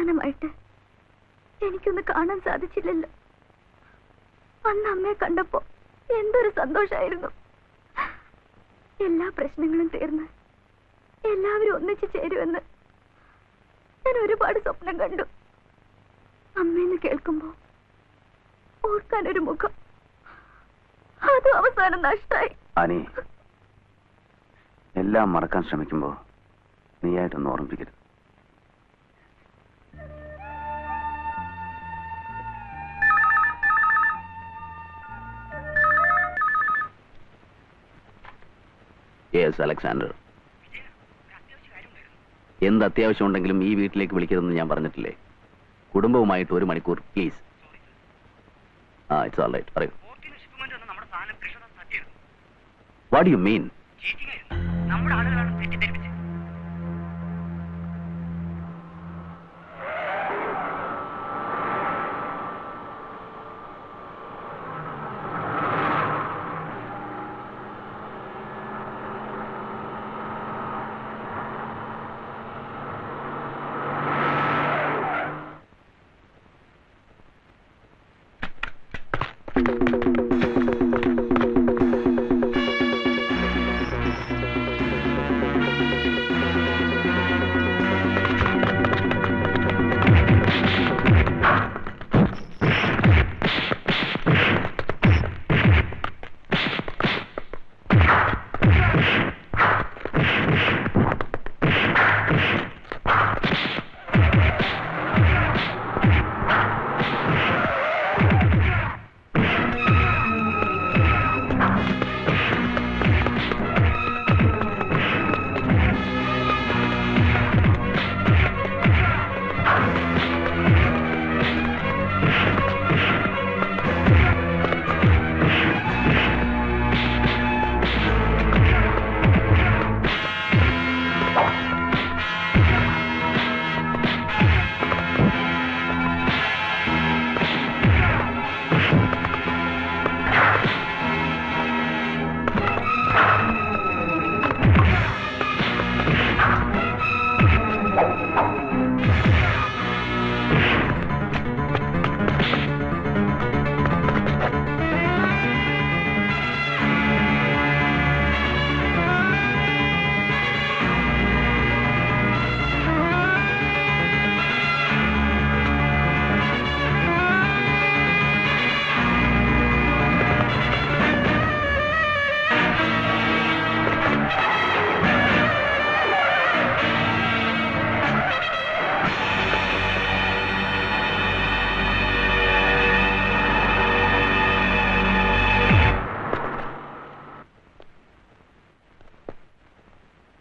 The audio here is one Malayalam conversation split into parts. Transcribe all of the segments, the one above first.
അവസാനമായിട്ട് എനിക്കൊന്ന് കാണാൻ സാധിച്ചില്ലല്ലോ. അന്ന് അമ്മയെ കണ്ടപ്പോ എന്തൊരു സന്തോഷായിരുന്നു. എല്ലാ പ്രശ്നങ്ങളും തീർന്ന് എല്ലാവരും ഒന്നിച്ചു ചേരുമെന്ന് ഞാൻ ഒരുപാട് സ്വപ്നം കണ്ടു. അമ്മയെന്ന് കേൾക്കുമ്പോ ഓർക്കാനൊരു മുഖം, അതും അവസാനം നഷ്ടായി. അനി, എല്ലാം മറക്കാൻ ശ്രമിക്കുമ്പോ നീയായിട്ടൊന്ന് ഓർമ്മിപ്പിക്കരുത്. യെസ് അലക്സാണ്ടർ, എന്ത് അത്യാവശ്യം ഉണ്ടെങ്കിലും ഈ വീട്ടിലേക്ക് വിളിക്കരുതെന്ന് ഞാൻ പറഞ്ഞിട്ടില്ലേ? കുടുംബവുമായിട്ട് 1 മണിക്കൂർ പ്ലീസ്. It's all right. പറയൂ. What do you mean?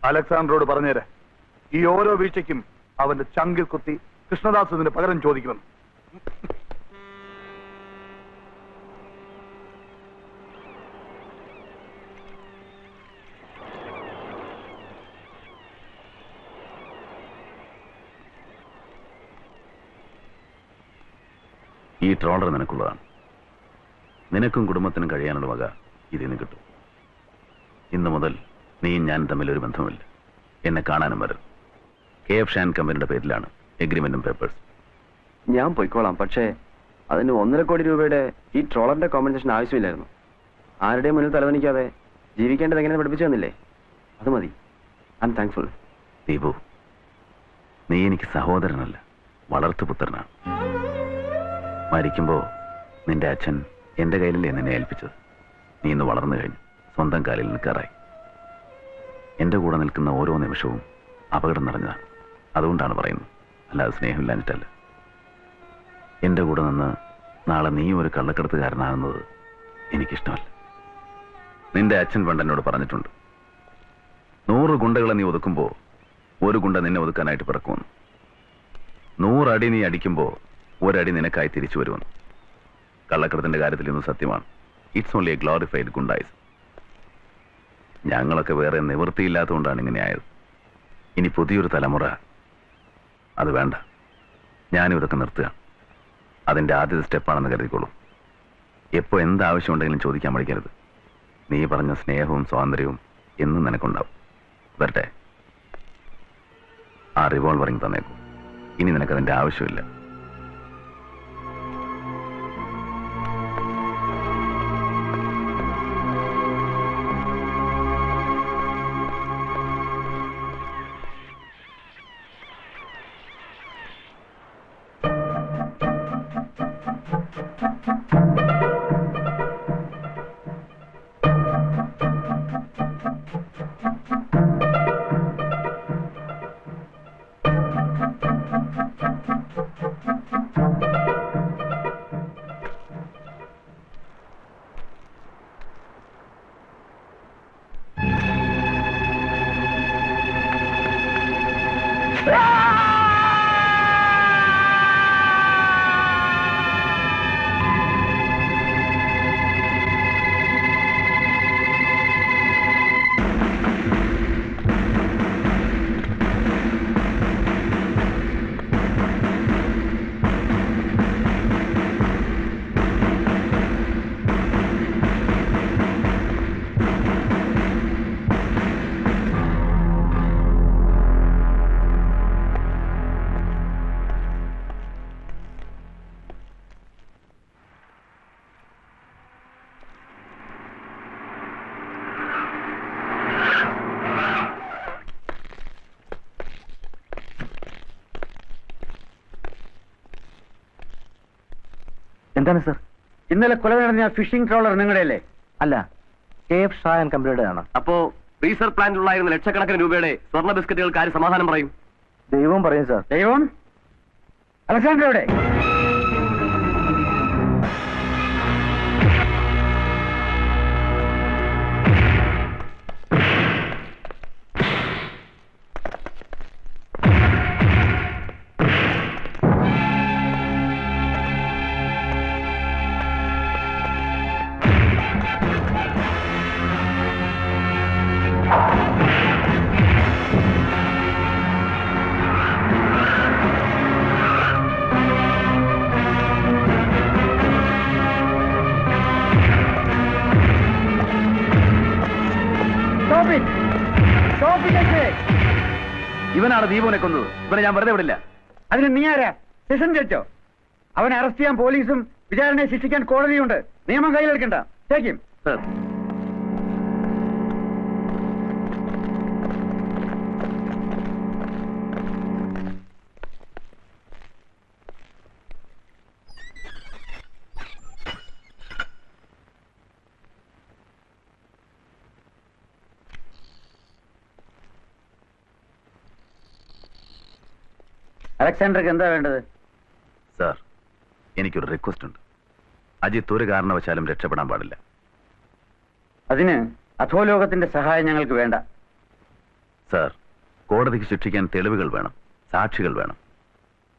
അലക്സാണ്ടറോട് പറഞ്ഞേരെ, ഈ ഓരോ വീഴ്ചയ്ക്കും അവന്റെ ചങ്കിൽ കുത്തി കൃഷ്ണദാസ് ഇതിന് പകരം ചോദിക്കുമെന്ന്. ഈ ട്രോളർ നിനക്കുള്ളതാണ്. നിനക്കും കുടുംബത്തിനും കഴിയാനുള്ള വക ഇതിന് കിട്ടും. ഇന്നു മുതൽ നീയും ഞാൻ തമ്മിൽ ഒരു ബന്ധമില്ല. എന്നെ കാണാനും വരും. KF ഷാൻ കമ്പനിയുടെ പേരിലാണ് എഗ്രിമെന്റും പേപ്പേഴ്സ്. ഞാൻ പോയിക്കോളാം, പക്ഷേ അതിന് 1.5 കോടി രൂപയുടെ ഈ ട്രോളറിന്റെ കോമ്പൻസേഷൻ ആവശ്യമില്ലായിരുന്നു. ആരുടെയും മുന്നിൽ തലവനിക്കാതെ ജീവിക്കേണ്ടത് എങ്ങനെ പഠിപ്പിച്ചു തന്നില്ലേ? അത് മതി. I M thankful. ദീപു, നീ എനിക്ക് സഹോദരനല്ല, വളർത്തുപുത്രനാണ്. മരിക്കുമ്പോ നിന്റെ അച്ഛൻ എന്റെ കയ്യിലല്ലേ നിന്നെ ഏൽപ്പിച്ചത്. നീ ഇന്ന് വളർന്നു കഴിഞ്ഞു, സ്വന്തം കാലിൽ നിൽക്കാറായി. എന്റെ കൂടെ നിൽക്കുന്ന ഓരോ നിമിഷവും അപകടം നിറഞ്ഞതാണ്. അതുകൊണ്ടാണ് പറയുന്നത്, അല്ലാതെ സ്നേഹമില്ലാഞ്ഞിട്ടല്ല. എന്റെ കൂടെ നിന്ന് നാളെ നീ ഒരു കള്ളക്കടത്തുകാരനാകുന്നത് എനിക്കിഷ്ടമല്ല. നിന്റെ അച്ഛൻ പണ്ട് എന്നോട് പറഞ്ഞിട്ടുണ്ട്, 100 ഗുണ്ടകളെ നീ ഒതുക്കുമ്പോ 1 ഗുണ്ട നിന്നെ ഒതുക്കാനായിട്ട് പിറക്കുമെന്ന്. 100 അടി നീ അടിക്കുമ്പോ 1 അടി നിനക്കായി തിരിച്ചു വരുമെന്ന്. കള്ളക്കടത്തിന്റെ കാര്യത്തിൽ ഇന്ന് സത്യമാണ്. It's only a glorified goondaism. ഞങ്ങളൊക്കെ വേറെ നിവൃത്തിയില്ലാത്തതുകൊണ്ടാണ് ഇങ്ങനെ ആയത്. ഇനി പുതിയൊരു തലമുറ അത് വേണ്ട. ഞാനും ഇതൊക്കെ നിർത്തുക. അതിന്റെ ആദ്യത്തെ സ്റ്റെപ്പാണെന്ന് കരുതിക്കോളൂ. എപ്പോ എന്താവശ്യമുണ്ടെങ്കിലും ചോദിക്കാൻ മടിക്കരുത്. നീ പറഞ്ഞ സ്നേഹവും സ്വാതന്ത്ര്യവും എന്നും നിനക്കുണ്ടാവും. വരട്ടെ. ആ റിവോൾവറിങ് തന്നേക്കൂ. ഇനി നിനക്കതിന്റെ ആവശ്യമില്ല. എന്താണ് സർ? ഇന്നലെ കൊല നടന്ന ഫിഷിംഗ് ട്രോളർ നിങ്ങളുടെയല്ലേ? അല്ല, KF ഷാ ആൻഡ് കമ്പനിയുടെ ആണ്. അപ്പോ റീസർ പ്ലാന്റിലുണ്ടായിരുന്ന ലക്ഷക്കണക്കിന് രൂപയുടെ സ്വർണ്ണ ബിസ്ക്കറ്റുകൾക്ക് ആര് സമാധാനം പറയും? ദൈവം പറയും സാർ. ദൈവം? അലക്സാണ്ടർ എവിടെ? ഇവനാണ് ദീപുവിനെ കൊന്നത്. ഇവനെ ഞാൻ വെറുതെ വിടില്ല. അതിന് നീ ആരാ? സെഷൻ ജഡ്ജോ? അവനെ അറസ്റ്റ് ചെയ്യാൻ പോലീസും വിചാരണയെ ശിക്ഷിക്കാൻ കോടതിയുണ്ട്. നിയമം കയ്യിലെടുക്കണ്ട. ചേക്കും സർ. അലക്സാണ്ടർക്ക് എന്താ വേണ്ടത്? സാർ, എനിക്കൊരു റിക്വസ്റ്റ് ഉണ്ട്. അജിത്ത് ഒരു കാരണവശാലും രക്ഷപ്പെടാൻ പാടില്ല. അതിന് അധോലോകത്തിന്റെ സഹായം ഞങ്ങൾക്ക് വേണ്ട. സാർ, കോടതിക്ക് ശിക്ഷിക്കാൻ തെളിവുകൾ വേണം, സാക്ഷികൾ വേണം.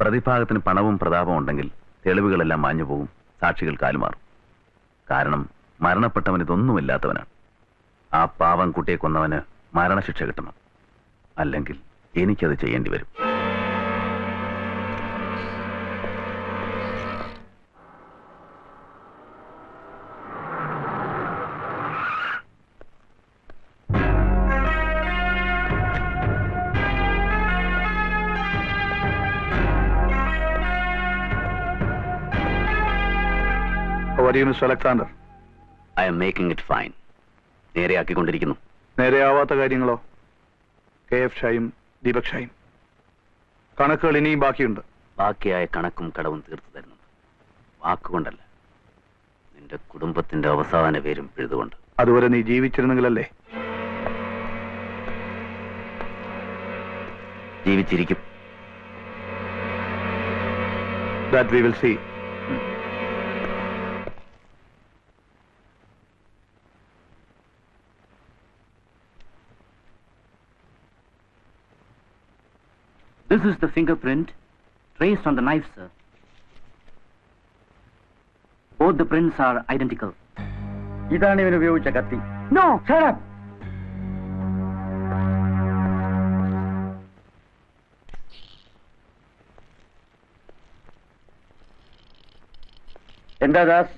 പ്രതിഭാഗത്തിന് പണവും പ്രതാപവും ഉണ്ടെങ്കിൽ തെളിവുകളെല്ലാം മാഞ്ഞു പോകും, സാക്ഷികൾ കാലുമാറും. കാരണം മരണപ്പെട്ടവൻ ഇതൊന്നുമില്ലാത്തവനാണ്. ആ പാവം കുട്ടിയെ കൊന്നവന് മരണശിക്ഷ കിട്ടണം. അല്ലെങ്കിൽ എനിക്കത് ചെയ്യേണ്ടി വരും. Mister Alexander? I'm making it fine. നേരെയാക്കിക്കൊണ്ടിരിക്കുന്നു. നേരെയാവാത്ത കാര്യങ്ങളോ? KF ഷായും ദീപക് ഷായും കണക്കുകൾ ഇനിയും ബാക്കിയുണ്ട്. ബാക്കിയായ കണക്കും കടവും തീർത്തു തരുന്നുണ്ട്. വാക്കുകൊണ്ടല്ല, നിന്റെ കുടുംബത്തിന്റെ അവസാന പേരും എഴുതുകൊണ്ട്. അതുവരെ നീ ജീവിച്ചിരുന്നെങ്കിലല്ലേ? ജീവിച്ചിരിക്കും. That we will see. This is the fingerprint traced on the knife, sir. Both the prints are identical. ഇതാണ് ഇവൻ ഉപയോഗിച്ച കത്തി. No, shut up. എന്താ ദാസ്?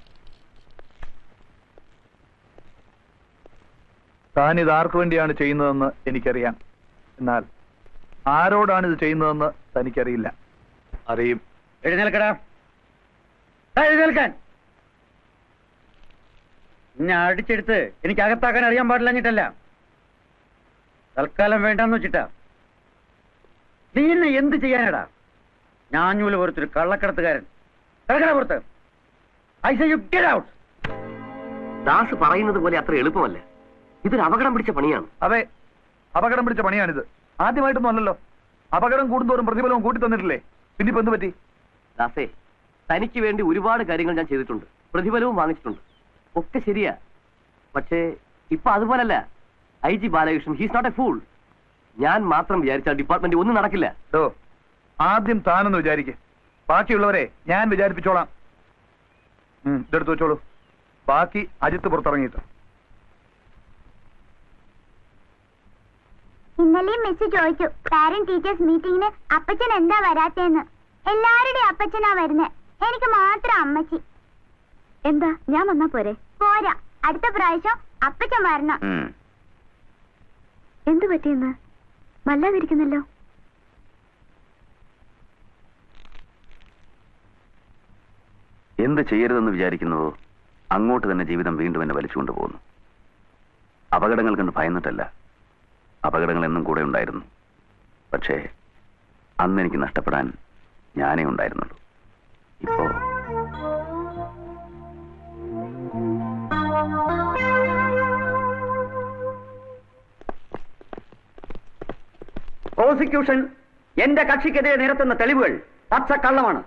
താൻ ഇത് ആർക്കു വേണ്ടിയാണ് ചെയ്യുന്നതെന്ന് എനിക്കറിയാം. എന്നാൽ ആരോടാണ് ഇത് ചെയ്യുന്നതെന്ന് തനിക്കറിയില്ല. അറിയും. എഴുന്നേൽക്കടാ. എഴുന്നേൽക്കാൻ. എന്നെ അടിച്ചെടുത്ത് എനിക്ക് അകത്താക്കാൻ അറിയാൻ പാടില്ലഞ്ഞിട്ടല്ല, തൽക്കാലം വേണ്ടെന്ന് വെച്ചിട്ടാ. നീ എന്നെ എന്ത് ചെയ്യാനാടാ? ഞാഞ്ഞൂല് പുറത്തൊരു കള്ളക്കടത്തുകാരൻ. കിടക്കട പുറത്ത്. I say you get out. Das പറയുന്നത് പോലെ അത്ര എളുപ്പമല്ല. ഇതൊരു അപകടം പിടിച്ച പണിയാണ്. അതെ, അപകടം പിടിച്ച പണിയാണിത്. ആദ്യമായിട്ടൊന്നും അല്ലല്ലോ. അപകടം കൂടുന്തോറും പ്രതിഫലവും കൂട്ടി തന്നിട്ടില്ലേ? പിന്നെ ഇപ്പൊ എന്ത് പറ്റി? ദാസേ, തനിക്ക് വേണ്ടി ഒരുപാട് കാര്യങ്ങൾ ഞാൻ ചെയ്തിട്ടുണ്ട്, പ്രതിഫലവും വാങ്ങിച്ചിട്ടുണ്ട്, ഒക്കെ ശരിയാ. പക്ഷേ ഇപ്പൊ അതുപോലല്ല. IG Balakrishnan, he's not a fool. ഞാൻ മാത്രം വിചാരിച്ചാൽ ഡിപ്പാർട്ട്മെന്റ് ഒന്നും നടക്കില്ല. ആദ്യം താനൊന്ന് വിചാരിക്കേ, ബാക്കിയുള്ളവരെ ഞാൻ വിചാരിപ്പിച്ചോളാം. ഇതെടുത്ത് വെച്ചോളൂ. ബാക്കി അജിത്ത് പുറത്തിറങ്ങിയിട്ട്. ഇന്നലെയും മിസ് ചോദിച്ചു പാരന്റ് ടീച്ചേഴ്സ് മീറ്റിംഗിന് അപ്പച്ചൻ എന്താ വരാത്തേന്ന്. എല്ലാവരുടെയും അപ്പച്ചനാ വരുന്നേ, എനിക്ക് മാത്രം അമ്മച്ചി. എന്താ ഞാൻ വന്നാ പോരെ? പോരാ, അടുത്ത പ്രാവശ്യം അപ്പച്ചൻ വരണം. എന്തു പറ്റിയെന്ന് വല്ലാതിരിക്കുന്നല്ലോ. എന്ത് ചെയ്യരുതെന്ന് വിചാരിക്കുന്നുവോ അങ്ങോട്ട് തന്നെ ജീവിതം വീണ്ടും എന്നെ വലിച്ചുകൊണ്ടു പോകുന്നു. അപകടങ്ങൾ കണ്ട് ഭയന്നിട്ടല്ല, അപകടങ്ങൾ എന്നും കൂടെ ഉണ്ടായിരുന്നു. പക്ഷേ അന്ന് എനിക്ക് നഷ്ടപ്പെടാൻ ഞാനേ ഉണ്ടായിരുന്നുള്ളൂ. ഇപ്പോ പ്രോസിക്യൂഷൻ എന്റെ കക്ഷിക്കെതിരെ നിരത്തുന്ന തെളിവുകൾ പച്ചക്കള്ളമാണ്.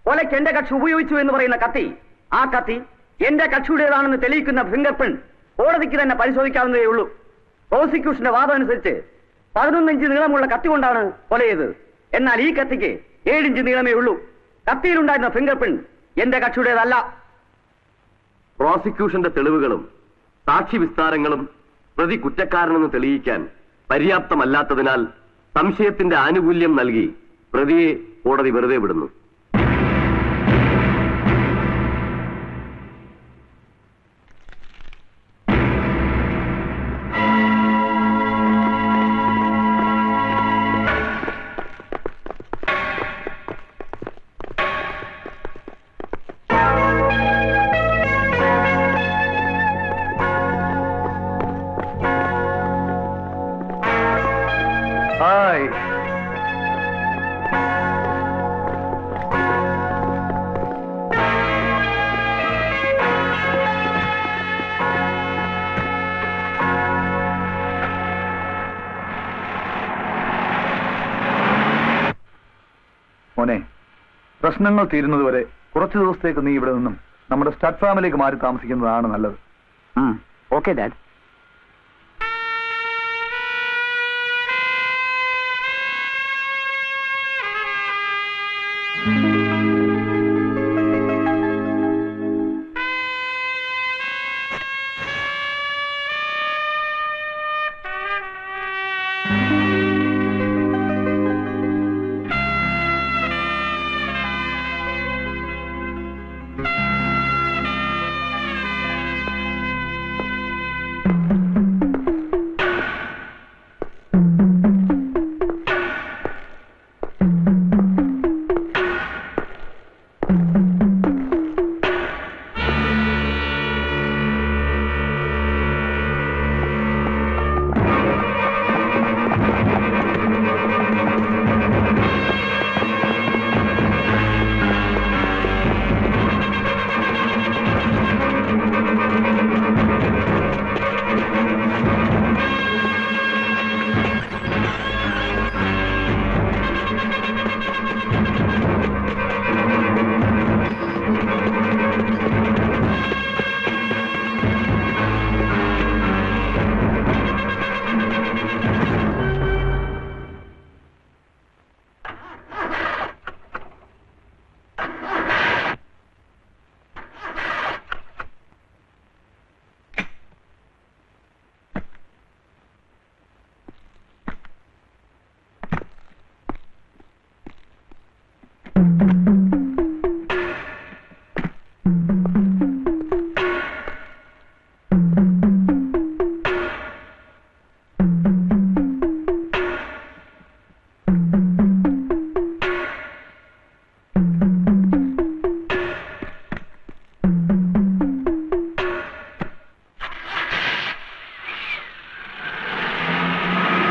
കൊലയ്ക്ക് എന്റെ കക്ഷി ഉപയോഗിച്ചു എന്ന് പറയുന്ന കത്തി, ആ കത്തി എന്റെ കക്ഷിയുടേതാണെന്ന് തെളിയിക്കുന്ന ഫിംഗർ പ്രിന്റ് കോടതിക്ക് തന്നെ പരിശോധിക്കാവുന്നതേ ഉള്ളൂ. പ്രോസിക്യൂഷന്റെ വാദം അനുസരിച്ച് 11 ഇഞ്ച് നീളമുള്ള കത്തി കൊണ്ടാണ് കൊല ചെയ്തത്. എന്നാൽ ഈ കത്തിക്ക് 7 ഇഞ്ച് നീളമേ ഉള്ളൂ. കത്തിയിലുണ്ടായിരുന്ന ഫിംഗർ പ്രിന്റ് എന്റെ കക്ഷിയുടേതല്ല. പ്രോസിക്യൂഷന്റെ തെളിവുകളും സാക്ഷി വിസ്താരങ്ങളും പ്രതി കുറ്റക്കാരനെന്ന് തെളിയിക്കാൻ പര്യാപ്തമല്ലാത്തതിനാൽ സംശയത്തിന്റെ ആനുകൂല്യം നൽകി പ്രതിയെ കോടതി വെറുതെ വിടുന്നു. ഹായ്. മോനെ, പ്രശ്നങ്ങൾ തീരുന്നതുവരെ കുറച്ചു ദിവസത്തേക്ക് നീ ഇവിടെ നിന്നും നമ്മുടെ സ്റ്റഡ് ഫാമിലിക്ക് മാറി താമസിക്കുന്നതാണ് നല്ലത്. Okay dad.